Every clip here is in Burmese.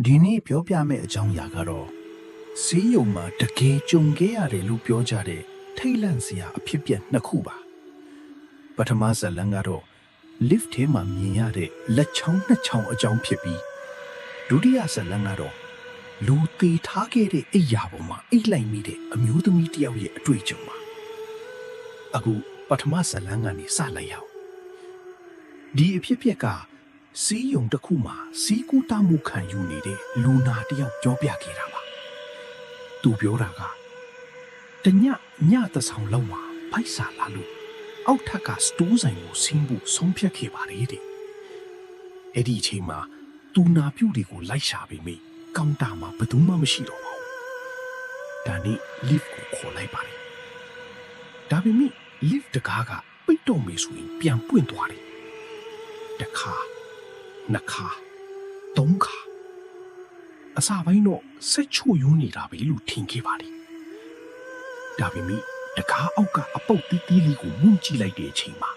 ဒီနေ့ပြောပြမယ့်အကြောင်းအရာကတော့စီးရုံမှာတကယ်ကြုံခဲ့ရတယ်လို့ပြောကြတဲ့ထိတ်လန့်စရာအဖြစ်အပျက်နှစ်ခုပါပထမဇာတ်လမ်းကတော့ lift ထဲမှာမြင်ရတဲ့လက်ချောင်းနှစ်ချောင်းအကြောင်းဖြစ်ပြီးဒုတိယဇာတ်လမ်းကတော့လူသေးထားခဲ့တဲ့အိယာပေါ်မှာအိတ်လိုက်မိတဲ့အမျိုးသမီးတစ်ယောက်ရဲ့အတွေ့အကြုံပါအခုပထမဇာတ်လမ်းကနေစလိုက်ရအောင်ဒီအဖြစ်အပျက်ကစီးရုံတစ်ခုမှာစီးကူးတမှုခံယူနေတဲ့လူနာတစ်ယောက်ပြောပြခဲ့တာပါသူပြောတာကတညသဆောင်လောက်မှာဖိုက်စာလာလို့အောက်ထက်ကစတိုးဆိုင်ကိုဆင်းဖို့ဆုံးဖြတ်ခဲ့ပါတယ်တဲ့အဲ့ဒီအချိန်မှာသူနာပြုတ်တွေကိုလိုက်ရှာပြီးမိကောင်တာမှာဘယ်သူမှမရှိတော့ပါဘူးဒါနဲ့ lift ကိုခေါ်လိုက်ပါတယ်ဒါပေမဲ့ lift တကားကပိတ်တော့မေဆိုရင်ပြန်ပွင့်သွားတယ်တစ်ခါနှစ်ခါသုံးခါအစပိုင်းတော့ဆက်ချို့ယွန်းနေတာပဲလို့ထင်ခဲ့ပါတယ်ဒါပေမဲ့တကားအောက်ကအပုတ်တီးတီးလေးကိုမှုန်ကြည့်လိုက်တဲ့အချိန်မှာ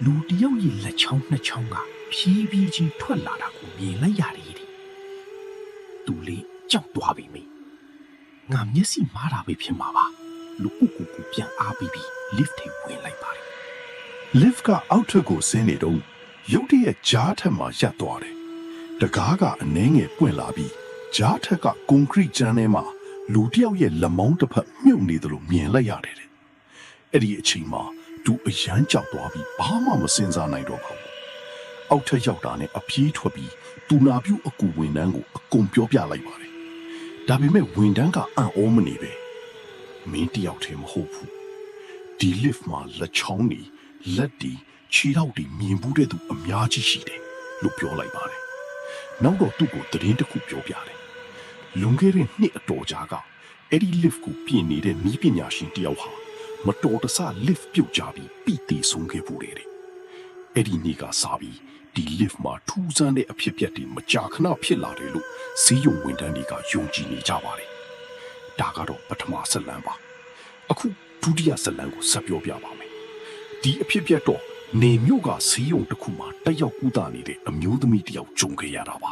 လူတယောက်ရဲ့လက်ချောင်းနှစ်ချောင်းကဖြည်းဖြည်းချင်းထွက်လာတာကိုမြင်လိုက်ရတယ်တဲ့သူလေးကြောက်သွားပြီမိငါမျက်စိမားတာပဲဖြစ်မှာပါလူကူပြန်အားပြီး lift ထဲဝင်လိုက်ပါတယ် lift ကအောက်ထပ်ကိုဆင်းနေတော့ရုတ်တရက်ကြားထက်မှာရပ်သွားတယ်တကားကအနှဲငယ်ပွင့်လာပြီးကြားထက်ကကွန်ကရစ်ကျန်းထဲမှာလူတစ်ယောက်ရဲ့လက်မောင်းတစ်ဖက်မြုပ်နေတယ်လို့မြင်လိုက်ရတယ်တဲ့အဲ့ဒီအချိန်မှာသူအယမ်းကြောက်သွားပြီးဘာမှမစင်စားနိုင်တော့ပါဘူးအောက်ထက်ရောက်တာနဲ့အပြေးထွက်ပြီးသူနာပြုအကူဝန်ထမ်းကိုအကုန်ပြောပြလိုက်ပါတယ်ဒါပေမဲ့ဝန်ထမ်းကအံ့ဩမနေပဲမင်းတယောက်တည်းမဟုတ်ဘူးဒီ lift မှာလက်ချောင်းနေလက်တီခြေထောက်တွေမြင်ဘူးတဲ့သူအများကြီးရှိတယ်လို့ပြောလိုက်ပါတယ်နောက်တော့သူ့ကိုသတင်းတစ်ခုပြောပြတယ်လွန်ခဲ့တဲ့နှစ်အတော်ကြာကအဲ့ဒီ lift ကိုပြင်နေတဲ့နည်းပညာရှင်တယောက်ဟာမတော်တဆ lift ပြုတ်ကျပြီးပြီးသေးဆုံးခဲ့ဘူးတဲ့အဲ့ဒီနေ့ကစပြီးဒီ lift မှာထူးဆန်းတဲ့အဖြစ်အပျက်တွေမကြာခဏဖြစ်လာတယ်လို့ဈေးရုံဝန်ထမ်းတွေကယုံကြည်နေကြပါတယ်ဒါကတော့ပထမဇာတ်လမ်းပါအခုဒုတိယဇာတ်လမ်းကိုဆက်ပြောပြပါမယ်ဒီအဖြစ်အပျက်တော့နေမြို့ကဈေးရုံတစ်ခုမှာတက်ရောက်ကူးတာနေတဲ့အမျိုးသမီးတစ်ယောက်ကြုံခဲ့ရတာပါ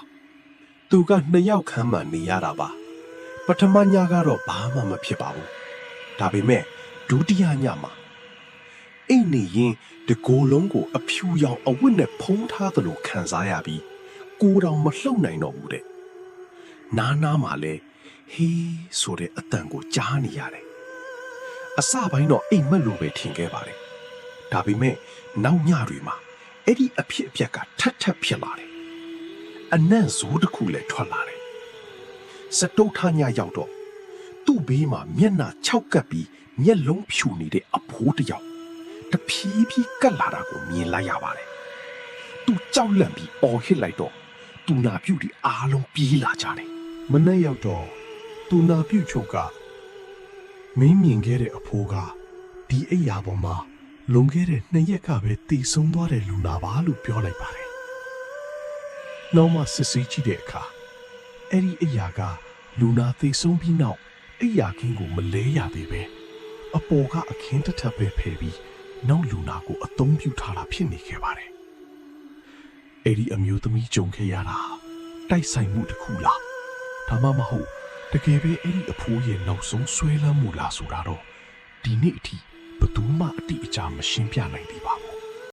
သူကနှစ်ယောက်ခန်းမှနေရတာပါပထမညကတော့ဘာမှမဖြစ်ပါဘူးဒါပေမဲ့ဒုတိယညမှာအိမ်နေရင်တကိုယ်လုံးကိုအဖြူရောင်အဝတ်နဲ့ဖုံးထားသလိုခံစားရပြီးကိုယ်တော်မလှုပ်နိုင်တော့ဘူးတဲ့နားမှာလဲဟေးဆိုတဲ့အတန်ကိုကြားနေရတယ်အစပိုင်းတော့အိမ်မက်လိုပဲထင်ခဲ့ပါတယ်ဒါပေမဲ့နောက်ညတွေမှာအဲ့ဒီအဖြစ်အပျက်ကထပ်ဖြစ်လာတယ်အနံ့ဇိုးတစ်ခုလည်းထွက်လာတယ်စတုထညရောက်တော့သူ့ဘေးမှာမျက်နှာခြောက်ကပ်ပြီးမျက်လုံးဖြူနေတဲ့အဖိုးတစ်ယောက်တဖြည်းဖြည်းကပ်လာတာကိုမြင်လိုက်ရပါတယ်သူကြောက်လန့်ပြီးအော်ဟစ်လိုက်တော့သူနာပြုတ်ဒီအားလုံးပြေးလာကြတယ်မနေ့ရောက်တော့သူနာပြုတ်ချုပ်ကမင်းမြင်ခဲ့တဲ့အဖိုးကဒီအိယာပေါ်မှာလွန်ခဲ့တဲ့2 ရက်ကပဲတည်ဆုံးသွားတဲ့လူနာပါလို့ပြောလိုက်ပါတယ်။နောက်မှစစ်ဆေးကြည့်တဲ့အခါအဲ့ဒီအိယာကလူနာတည်ဆုံးပြီးနောက်အိယာခင်းကိုမလဲရသေးပဲအပေါ်ကအခင်းတစ်ထပ်ပဲဖယ်ပြီးနောက်လူနာကိုအသုံးပြုထားတာဖြစ်နေခဲ့ပါတယ်။အဲ့ဒီအမျိုးသမီးကြုံခဲ့ရတာတိုက်ဆိုင်မှုတစ်ခုလားဒါမှမဟုတ်တကယ်ပဲအဲ့ဒီအဖိုးရဲ့နောက်ဆုံးဆွဲလန်းမှုလားဆိုတာတော့ဒီနေ့အထိဘယ်သူမှအတိအကျမရှင်းပြနိုင်သေးပါ